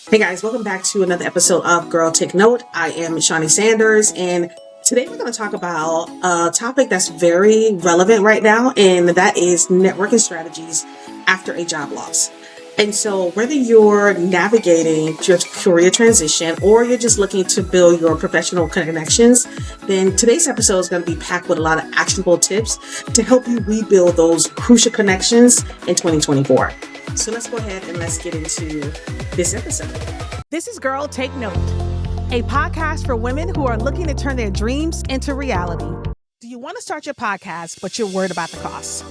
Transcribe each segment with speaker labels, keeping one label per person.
Speaker 1: Hey guys, welcome back to another episode of Girl Take Note. I am Shawnee Sanders, and today we're going to talk about a topic that's very relevant right now, and that is networking strategies after a job loss. And so whether you're navigating your career transition or you're just looking to build your professional connections, then today's episode is going to be packed with a lot of actionable tips to help you rebuild those crucial connections in 2024. So let's go ahead and let's get into this episode.
Speaker 2: This is Girl Take Note, a podcast for women who are looking to turn their dreams into reality. Do you want to start your podcast, but you're worried about the costs?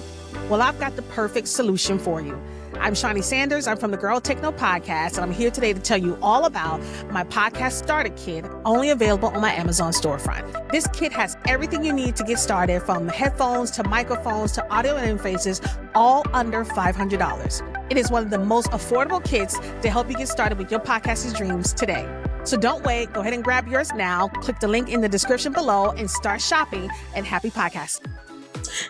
Speaker 2: Well, I've got the perfect solution for you. I'm Shawnee Sanders. I'm from the Girl Take Note podcast, and I'm here today to tell you all about my podcast starter kit, only available on my Amazon storefront. This kit has everything you need to get started, from headphones to microphones to audio interfaces, all under $500. It is one of the most affordable kits to help you get started with your podcasting dreams today. So don't wait. Go ahead and grab yours now. Click the link in the description below and start shopping, and happy podcasting.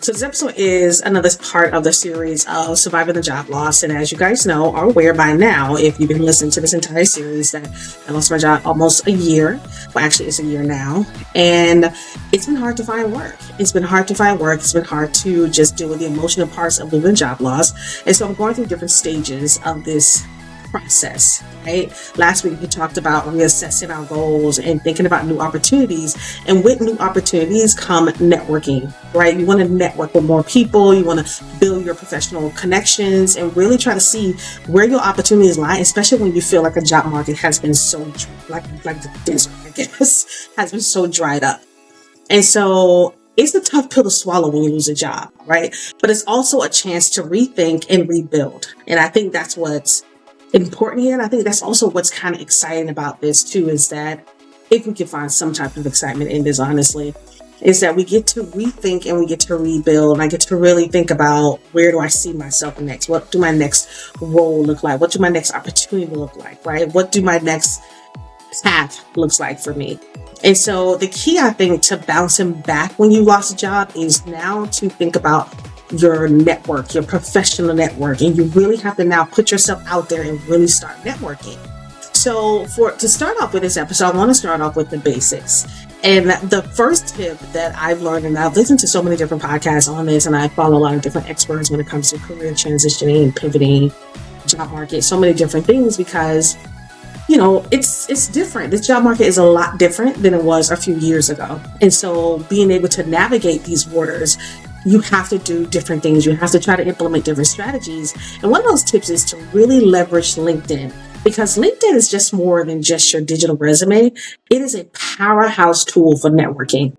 Speaker 1: So this episode is another part of the series of surviving the job loss. And as you guys know, or aware by now, if you've been listening to this entire series, that I lost my job almost a year. Well, actually it's a year now. And it's been hard to find work. It's been hard to just deal with the emotional parts of living job loss. And so I'm going through different stages of this process, right? Last week we talked about reassessing our goals and thinking about new opportunities, and with new opportunities come networking, right? You want to network with more people, you want to build your professional connections and really try to see where your opportunities lie, especially when you feel like a job market has been so like the desert, I guess, has been so dried up. And so it's a tough pill to swallow when you lose a job, right? But it's also a chance to rethink and rebuild. And I think that's what's important here. And I think that's also what's kind of exciting about this too, is that if we can find some type of excitement in this, honestly, is that we get to rethink and we get to rebuild. And I get to really think about, where do I see myself next? What do my next role look like? What do my next opportunity look like, right? What do my next path looks like for me? And so the key, I think, to bouncing back when you lost a job is now to think about your network, your professional network, and you really have to now put yourself out there and really start networking. So to start off with this episode, I want to start off with the basics. And the first tip that I've learned, and I've listened to so many different podcasts on this, and I follow a lot of different experts when it comes to career transitioning, pivoting, job market, so many different things, because it's different. This job market is a lot different than it was a few years ago. And so being able to navigate these waters, you have to do different things. You have to try to implement different strategies. And one of those tips is to really leverage LinkedIn, because LinkedIn is just more than just your digital resume. It is a powerhouse tool for networking.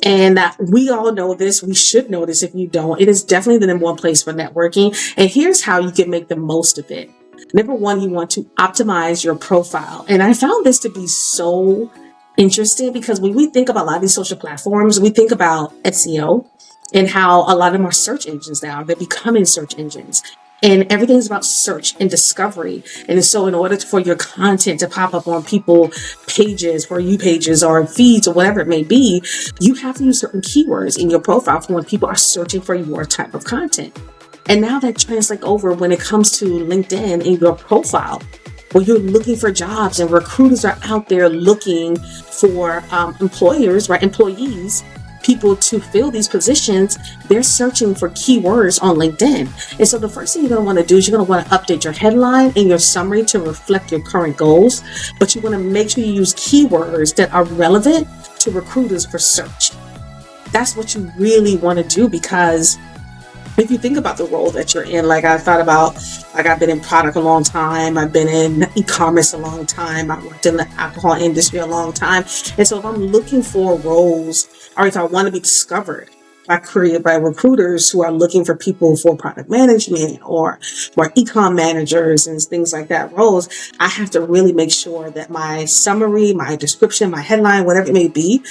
Speaker 1: And we all know this. We should know this. If you don't, it is definitely the number one place for networking. And here's how you can make the most of it. Number one, you want to optimize your profile. And I found this to be so interesting, because when we think about a lot of these social platforms, we think about SEO and how a lot of them are search engines now. They're becoming search engines. And everything's about search and discovery. And so in order for your content to pop up on people pages, For You pages or feeds or whatever it may be, you have to use certain keywords in your profile for when people are searching for your type of content. And now that translates over when it comes to LinkedIn in your profile, where you're looking for jobs and recruiters are out there looking for employers, right? Employees, people to fill these positions. They're searching for keywords on LinkedIn. And so the first thing you're going to want to do is you're going to want to update your headline and your summary to reflect your current goals. But you want to make sure you use keywords that are relevant to recruiters for search. That's what you really want to do, because if you think about the role that you're in, like I've been in product a long time. I've been in e-commerce a long time. I worked in the alcohol industry a long time. And so if I'm looking for roles, or if I want to be discovered by recruiters who are looking for people for product management or e-com managers and things like that roles, I have to really make sure that my summary, my description, my headline, whatever it may be,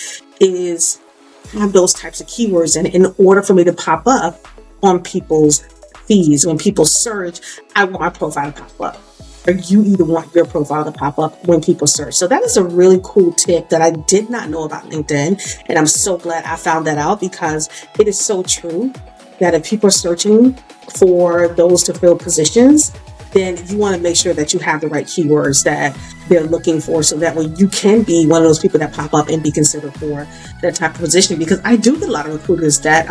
Speaker 1: have those types of keywords in order for me to pop up on people's feeds. When people search, I want my profile to pop up, or you either want your profile to pop up when people search. So that is a really cool tip that I did not know about LinkedIn. And I'm so glad I found that out, because it is so true that if people are searching for those to fill positions, then you want to make sure that you have the right keywords that they're looking for, so that way you can be one of those people that pop up and be considered for that type of position. Because I do get a lot of recruiters that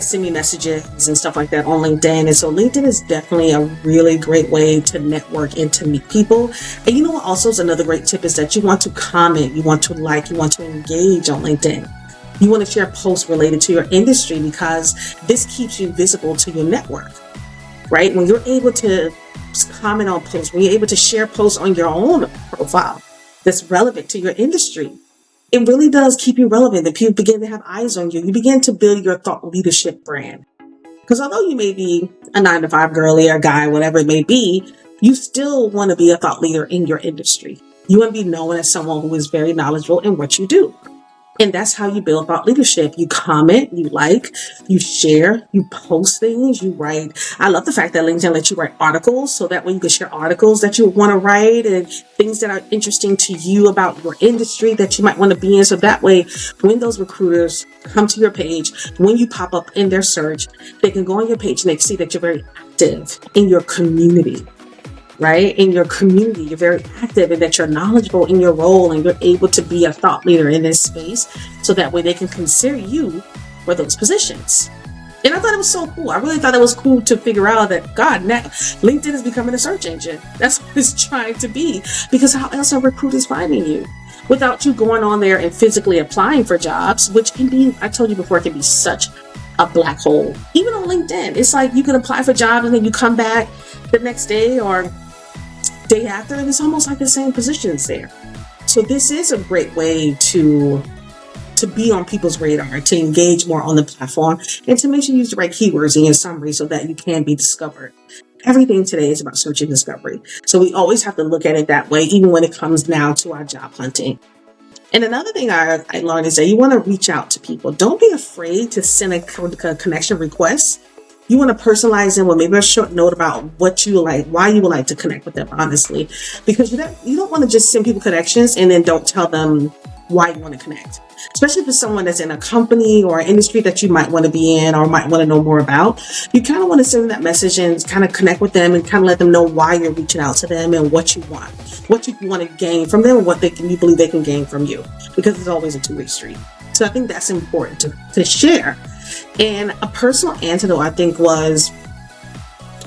Speaker 1: send me messages and stuff like that on LinkedIn. And so LinkedIn is definitely a really great way to network and to meet people. And you know what also is another great tip is that you want to comment, you want to like, you want to engage on LinkedIn. You want to share posts related to your industry, because this keeps you visible to your network, right? When you're able to comment on posts, when you're able to share posts on your own profile that's relevant to your industry, it really does keep you relevant. That people begin to have eyes on you. You begin to build your thought leadership brand. Because although you may be a 9-to-5 girly or guy, whatever it may be, you still want to be a thought leader in your industry. You want to be known as someone who is very knowledgeable in what you do. And that's how you build thought leadership. You comment, you like, you share, you post things, you write. I love the fact that LinkedIn lets you write articles, so that way you can share articles that you want to write and things that are interesting to you about your industry that you might want to be in. So that way, when those recruiters come to your page, when you pop up in their search, they can go on your page and they can see that you're very active in your community. Right? In your community, you're very active and that you're knowledgeable in your role and you're able to be a thought leader in this space, so that way they can consider you for those positions. And I thought it was so cool. I really thought it was cool to figure out that, God, now LinkedIn is becoming a search engine. That's what it's trying to be, because how else are recruiters finding you? Without you going on there and physically applying for jobs, which can be, I told you before, it can be such a black hole. Even on LinkedIn, it's like you can apply for jobs and then you come back the next day or day after, and it's almost like the same positions there. So this is a great way to be on people's radar, to engage more on the platform, and to make sure you use the right keywords in your summary so that you can be discovered. Everything today is about search and discovery. So we always have to look at it that way, even when it comes now to our job hunting. And another thing I learned is that you want to reach out to people. Don't be afraid to send a connection request. You want to personalize them with maybe a short note about what you like, why you would like to connect with them, honestly. Because you don't want to just send people connections and then don't tell them why you want to connect. Especially if it's someone that's in a company or an industry that you might want to be in or might want to know more about. You kind of want to send that message and kind of connect with them and kind of let them know why you're reaching out to them and what you want to gain from them, and what you believe they can gain from you. Because it's always a two-way street. So I think that's important to share. And a personal antidote, I think, was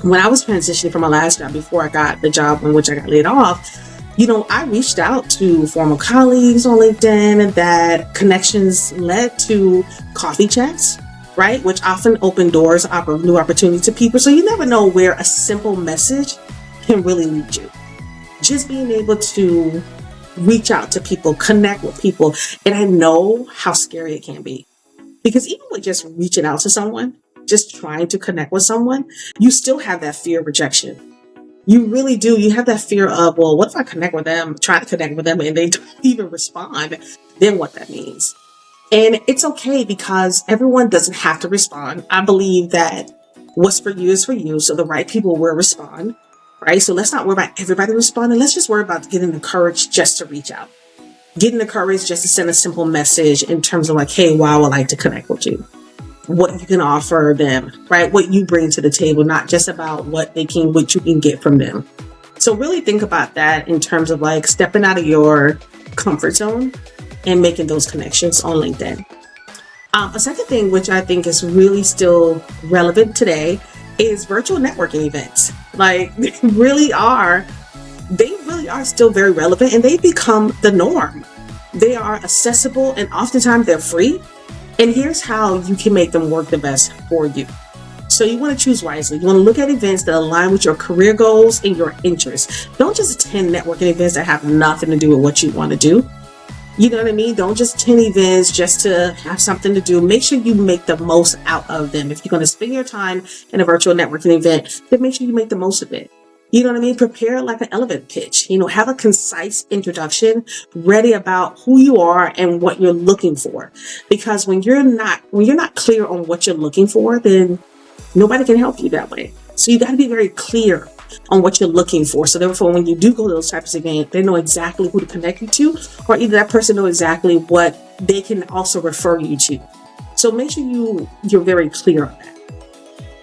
Speaker 1: when I was transitioning from my last job, before I got the job in which I got laid off, I reached out to former colleagues on LinkedIn, and that connections led to coffee chats, right? Which often open doors, new opportunities to people. So you never know where a simple message can really lead you. Just being able to reach out to people, connect with people. And I know how scary it can be. Because even with just reaching out to someone, just trying to connect with someone, you still have that fear of rejection. You really do. You have that fear of, well, what if I try to connect with them and they don't even respond? Then what that means. And it's okay, because everyone doesn't have to respond. I believe that what's for you is for you. So the right people will respond, right? So let's not worry about everybody responding. Let's just worry about getting the courage just to reach out. Getting the courage just to send a simple message in terms of like, hey, wow, I would like to connect with you. What you can offer them, right? What you bring to the table, not just about what you can get from them. So really think about that in terms of like stepping out of your comfort zone and making those connections on LinkedIn. A second thing, which I think is really still relevant today, is virtual networking events. Like they really are still very relevant, and they've become the norm. They are accessible, and oftentimes they're free. And here's how you can make them work the best for you. So you want to choose wisely. You want to look at events that align with your career goals and your interests. Don't just attend networking events that have nothing to do with what you want to do. You know what I mean? Don't just attend events just to have something to do. Make sure you make the most out of them. If you're going to spend your time in a virtual networking event, then make sure you make the most of it. You know what I mean? Prepare like an elevator pitch. Have a concise introduction ready about who you are and what you're looking for. Because when you're not clear on what you're looking for, then nobody can help you that way. So you got to be very clear on what you're looking for. So therefore, when you do go to those types of events, they know exactly who to connect you to, or either that person knows exactly what they can also refer you to. So make sure you're very clear on that.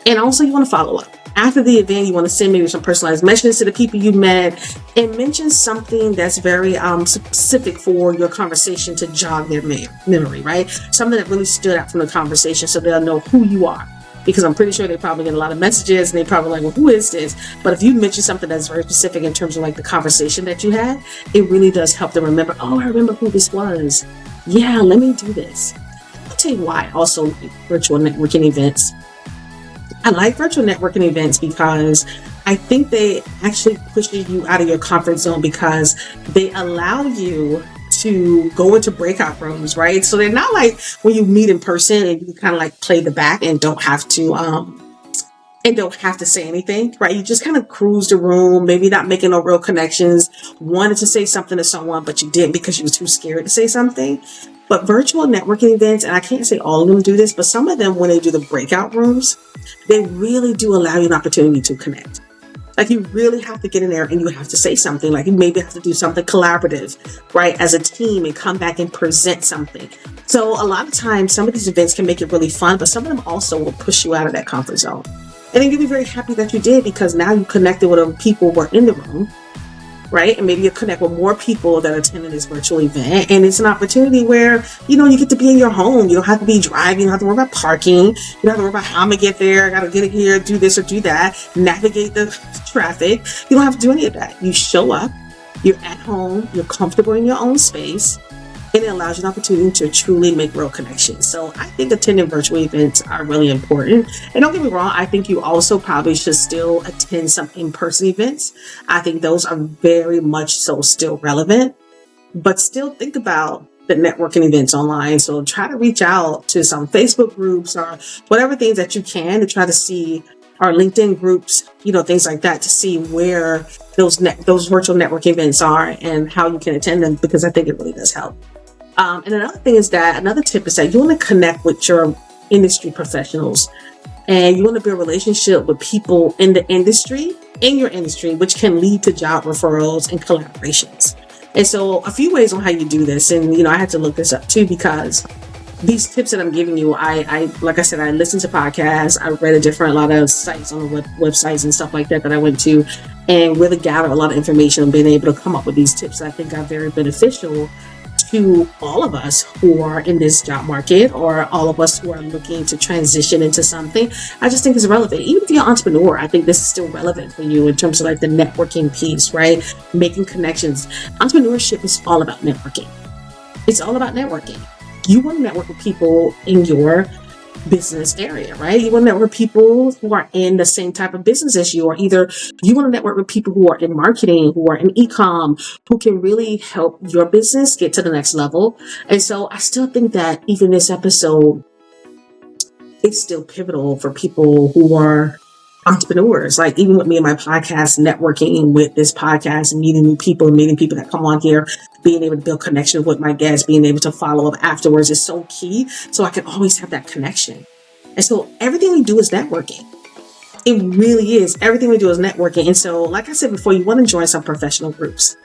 Speaker 1: And also you want to follow up. After the event, you want to send maybe some personalized messages to the people you met and mention something that's very specific for your conversation to jog their memory, right? Something that really stood out from the conversation so they'll know who you are. Because I'm pretty sure they probably get a lot of messages and they probably like, well, who is this? But if you mention something that's very specific in terms of like the conversation that you had, it really does help them remember, oh, I remember who this was. Yeah, let me do this. I'll tell you why I also like virtual networking events. I like virtual networking events because I think they actually push you out of your comfort zone because they allow you to go into breakout rooms, right? So they're not like when you meet in person and you kind of like play the back and don't have to say anything, right? You just kind of cruise the room, maybe not making no real connections, wanted to say something to someone, but you didn't because you were too scared to say something. But virtual networking events, and I can't say all of them do this, but some of them, when they do the breakout rooms, they really do allow you an opportunity to connect. Like you really have to get in there and you have to say something. Like you maybe have to do something collaborative, right, as a team and come back and present something. So a lot of times, some of these events can make it really fun, but some of them also will push you out of that comfort zone. And then you'll be very happy that you did because now you connected with the people who were in the room, right? And maybe you connect with more people that attended this virtual event. And it's an opportunity where, you get to be in your home. You don't have to be driving. You don't have to worry about parking. You don't have to worry about how I'm going to get there. I got to get it here, do this or do that, navigate the traffic. You don't have to do any of that. You show up, you're at home, you're comfortable in your own space, and it allows you an opportunity to truly make real connections. So I think attending virtual events are really important. And don't get me wrong, I think you also probably should still attend some in-person events. I think those are very much so still relevant, but still think about the networking events online. So try to reach out to some Facebook groups or whatever things that you can to try to see, or LinkedIn groups, things like that, to see where those virtual networking events are and how you can attend them, because I think it really does help. And another tip is that you want to connect with your industry professionals and you want to build a relationship with people in your industry, which can lead to job referrals and collaborations. And so a few ways on how you do this. And, I had to look this up too, because these tips that I'm giving you, I like I said, I listened to podcasts, I read a lot of sites on the websites and stuff like that I went to, and really gathered a lot of information and being able to come up with these tips that I think are very beneficial to all of us who are in this job market, or all of us who are looking to transition into something. I just think it's relevant. Even if you're an entrepreneur, I think this is still relevant for you in terms of like the networking piece, right? Making connections. Entrepreneurship is all about networking. It's all about networking. You want to network with people in your business area, right? You want to network with people who are in the same type of business as you, or either you want to network with people who are in marketing, who are in e-com, who can really help your business get to the next level. And so I still think that even this episode, it's still pivotal for people who are entrepreneurs. Like even with me and my podcast, networking with this podcast, meeting new people, meeting people that come on here, being able to build connection with my guests, being able to follow up afterwards is so key. So I can always have that connection. And so everything we do is networking. It really is. Everything we do is networking. And so, like I said before, you want to join some professional groups,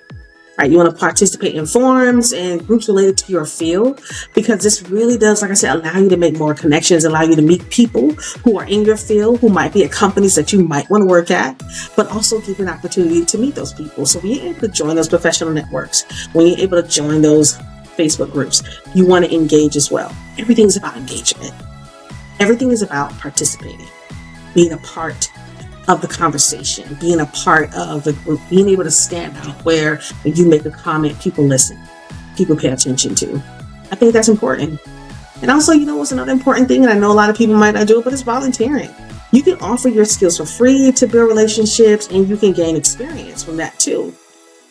Speaker 1: right? You want to participate in forums and groups related to your field, because this really does, like I said, allow you to make more connections, allow you to meet people who are in your field, who might be at companies that you might want to work at, but also give you an opportunity to meet those people. So when you're able to join those professional networks, when you're able to join those Facebook groups, you want to engage as well. Everything is about engagement. Everything is about participating, being a part of the conversation, being a part of the group, being able to stand out where when you make a comment, people listen, people pay attention to. I think that's important. And also, what's another important thing, and I know a lot of people might not do it, but it's volunteering. You can offer your skills for free to build relationships, and you can gain experience from that too.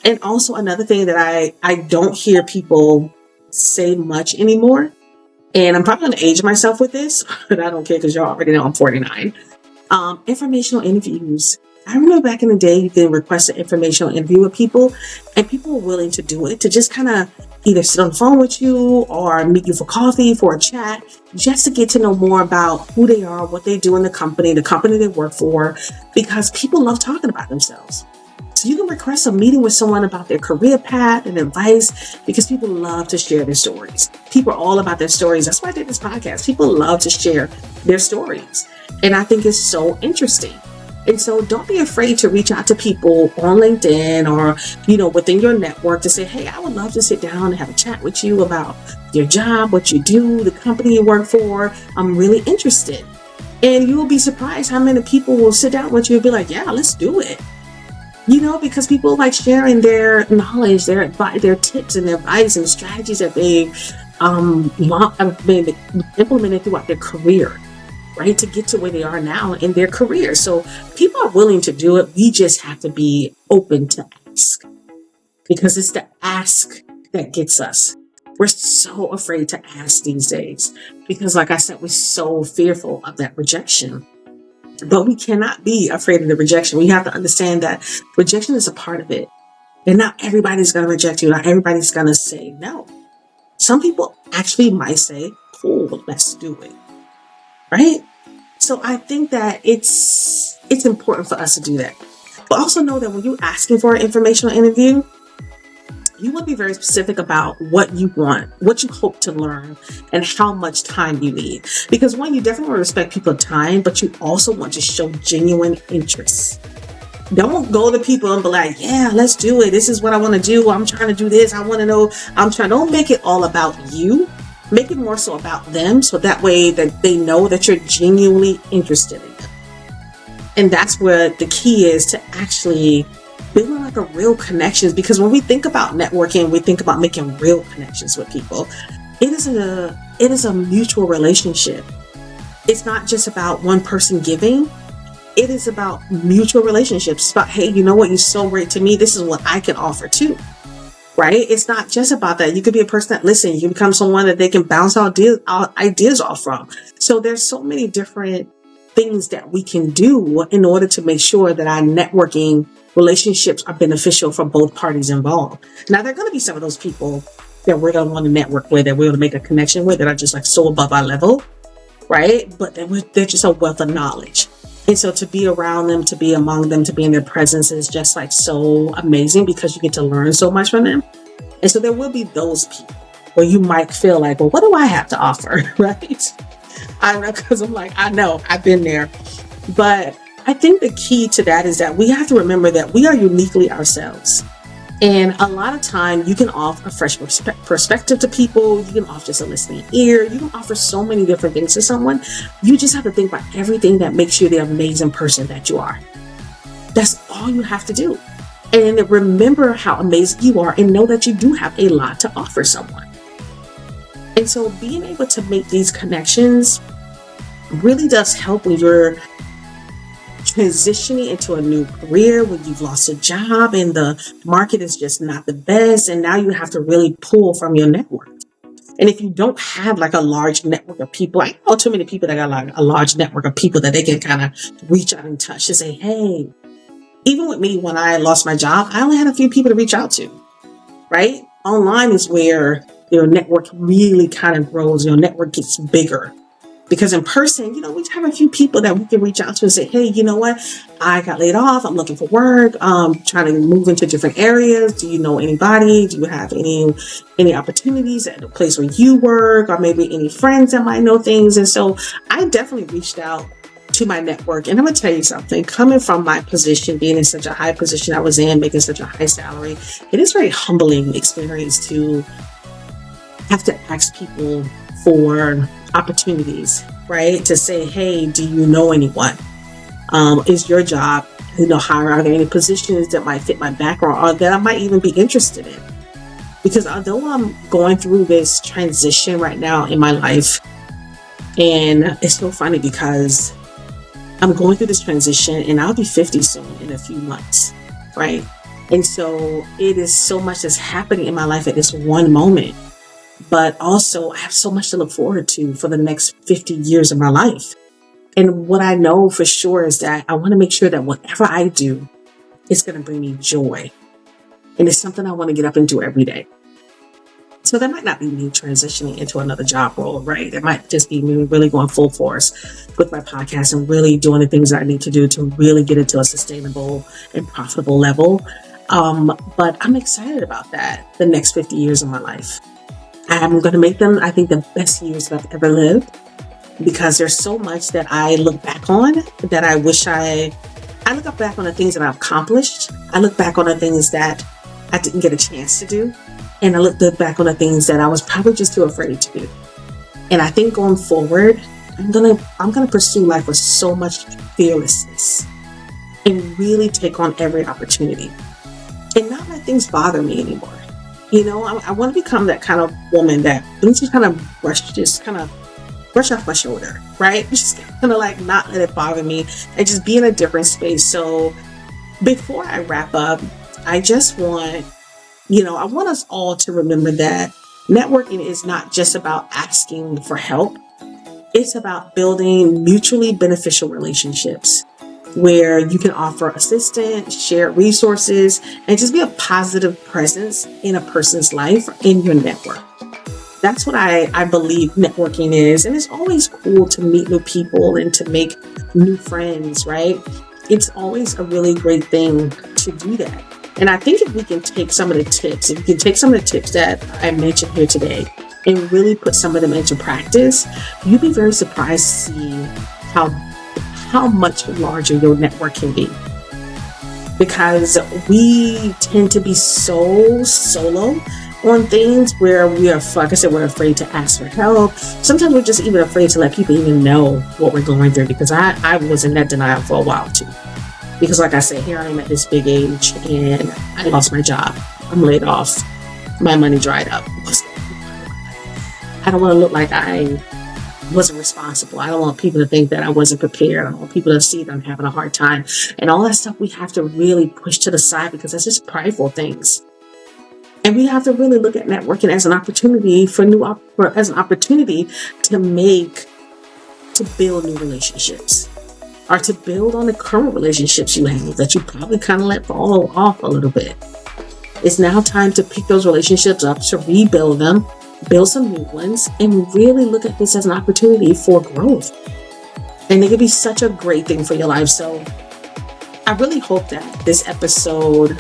Speaker 1: And also another thing that I don't hear people say much anymore, and I'm probably going to age myself with this, but I don't care because y'all already know I'm 49. Informational interviews. I remember back in the day, you can request an informational interview with people, and people were willing to do it, to just kind of either sit on the phone with you or meet you for coffee, for a chat, just to get to know more about who they are, what they do in the company they work for, because people love talking about themselves. So you can request a meeting with someone about their career path and advice, because people love to share their stories. People are all about their stories. That's why I did this podcast. People love to share their stories. And I think it's so interesting. And so don't be afraid to reach out to people on LinkedIn or, within your network to say, hey, I would love to sit down and have a chat with you about your job, what you do, the company you work for. I'm really interested. And you will be surprised how many people will sit down with you and be like, yeah, let's do it. Because people like sharing their knowledge, their tips and their advice and strategies that they've been implemented throughout their career, right? To get to where they are now in their career. So people are willing to do it. We just have to be open to ask, because it's the ask that gets us. We're so afraid to ask these days because, like I said, we're so fearful of that rejection. But we cannot be afraid of the rejection. We have to understand that rejection is a part of it. And not everybody's going to reject you. Not everybody's going to say no. Some people actually might say, cool, let's do it. Right? So I think that it's important for us to do that. But also know that when you're asking for an informational interview, you will be very specific about what you want, what you hope to learn, and how much time you need. Because one, you definitely want to respect people's time, but you also want to show genuine interest. Don't go to people and be like, yeah, let's do it. This is what I want to do. I'm trying to do this. I want to know. Don't make it all about you. Make it more so about them. So that way that they know that you're genuinely interested in them. And that's where the key is, to actually building like a real connections. Because when we think about networking, we think about making real connections with people. It is a mutual relationship. It's not just about one person giving. It is about mutual relationships. It's about, hey, you know what? You're so great to me. This is what I can offer too. Right? It's not just about that. You could be a person that listens. You become someone that they can bounce ideas off from. So there's so many different things that we can do in order to make sure that our networking relationships are beneficial for both parties involved. Now, there are going to be some of those people that we're going to want to network with, that we're going to make a connection with, that are just like so above our level, right? But they're just a wealth of knowledge. And so to be around them, to be among them, to be in their presence is just like so amazing, because you get to learn so much from them. And so there will be those people where you might feel like, well, what do I have to offer? Right? I know, because I'm like, I know, I've been there. But I think the key to that is that we have to remember that we are uniquely ourselves. And a lot of time you can offer a fresh perspective to people. You can offer just a listening ear. You can offer so many different things to someone. You just have to think about everything that makes you the amazing person that you are. That's all you have to do. And remember how amazing you are, and know that you do have a lot to offer someone. And so being able to make these connections really does help when you're transitioning into a new career, when you've lost a job and the market is just not the best, and now you have to really pull from your network. And if you don't have like a large network of people, I know too many people that got like a large network of people that they can kind of reach out and touch to say, hey, even with me, when I lost my job, I only had a few people to reach out to, right? Online is where your network really kind of grows. Your network gets bigger. Because in person, we have a few people that we can reach out to and say, hey, you know what? I got laid off. I'm looking for work. Trying to move into different areas. Do you know anybody? Do you have any opportunities at the place where you work? Or maybe any friends that might know things? And so I definitely reached out to my network. And I'm going to tell you something. Coming from my position, being in such a high position I was in, making such a high salary, it is a very humbling experience to have to ask people for opportunities, right? To say, hey, do you know anyone? Is your job, are there any positions that might fit my background or that I might even be interested in? Because although I'm going through this transition right now in my life, and it's so funny because I'm going through this transition and I'll be 50 soon in a few months, right? And so it is so much that's happening in my life at this one moment. But also, I have so much to look forward to for the next 50 years of my life. And what I know for sure is that I want to make sure that whatever I do, it's going to bring me joy. And it's something I want to get up and do every day. So that might not be me transitioning into another job role, right? It might just be me really going full force with my podcast and really doing the things I need to do to really get it to a sustainable and profitable level. But I'm excited about that, the next 50 years of my life. I'm going to make them, I think, the best years that I've ever lived. because there's so much that I look back on that I wish I look back on the things that I've accomplished. I look back on the things that I didn't get a chance to do. And I look back on the things that I was probably just too afraid to do. And I think going forward, I'm gonna pursue life with so much fearlessness and really take on every opportunity and not let things bother me anymore. I want to become that kind of woman that things just kind of brush off my shoulder, right? Just kind of like not let it bother me and just be in a different space. So before I wrap up, I just want, I want us all to remember that networking is not just about asking for help. It's about building mutually beneficial relationships where you can offer assistance, share resources, and just be a positive presence in a person's life in your network. That's what I believe networking is. And it's always cool to meet new people and to make new friends, right? It's always a really great thing to do that. And I think if we can take some of the tips, that I mentioned here today and really put some of them into practice, you'd be very surprised to see how much larger your network can be. Because we tend to be so solo on things where we're afraid to ask for help. Sometimes we're just even afraid to let people even know what we're going through, because I was in that denial for a while too. Because like I said, here I am at this big age and I lost my job. I'm laid off. My money dried up. I don't want to look like I wasn't responsible. I don't want people to think that I wasn't prepared. I don't want people to see that I'm having a hard time. And all that stuff we have to really push to the side, because that's just prideful things. And we have to really look at networking as an opportunity as an opportunity to build new relationships, or to build on the current relationships you have that you probably kind of let fall off a little bit. It's now time to pick those relationships up, to rebuild them, build some new ones, and really look at this as an opportunity for growth. And it could be such a great thing for your life. So I really hope that this episode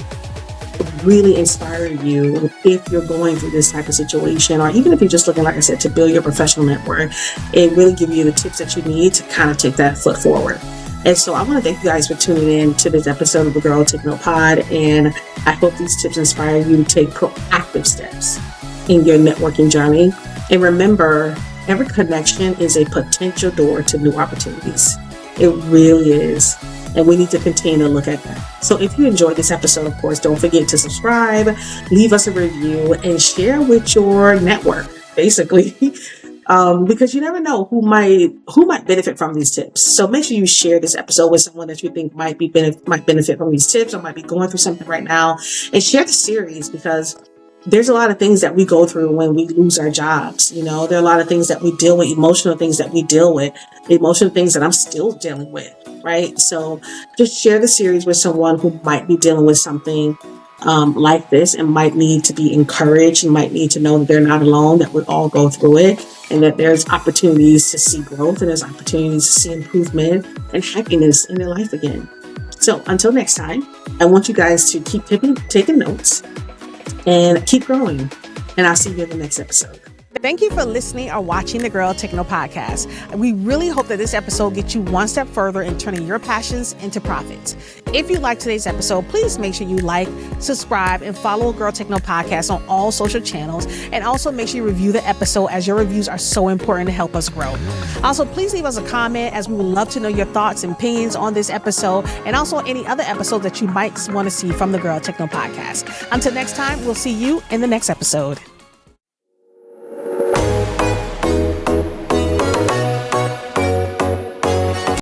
Speaker 1: really inspired you if you're going through this type of situation, or even if you're just looking, like I said, to build your professional network. It really give you the tips that you need to kind of take that foot forward. And so I want to thank you guys for tuning in to this episode of the Girl Take Note Pod. And I hope these tips inspire you to take proactive steps in your networking journey. And remember, every connection is a potential door to new opportunities. It really is. And we need to continue to look at that. So if you enjoyed this episode, of course, don't forget to subscribe, leave us a review, and share with your network, basically, because you never know who might benefit from these tips. So make sure you share this episode with someone that you think might benefit from these tips, or might be going through something right now. And share the series, because there's a lot of things that we go through when we lose our jobs. There are a lot of things that we deal with, emotional things that we deal with, emotional things that I'm still dealing with, right? So just share the series with someone who might be dealing with something like this and might need to be encouraged and might need to know that they're not alone, that we all go through it, and that there's opportunities to see growth and there's opportunities to see improvement and happiness in their life again. So until next time, I want you guys to keep taking notes and keep growing. And I'll see you in the next episode.
Speaker 2: Thank you for listening or watching the Girl Take Note podcast. We really hope that this episode gets you one step further in turning your passions into profits. If you like today's episode, please make sure you like, subscribe, and follow Girl Take Note podcast on all social channels. And also make sure you review the episode, as your reviews are so important to help us grow. Also, please leave us a comment, as we would love to know your thoughts and opinions on this episode, and also any other episode that you might want to see from the Girl Take Note podcast. Until next time, we'll see you in the next episode.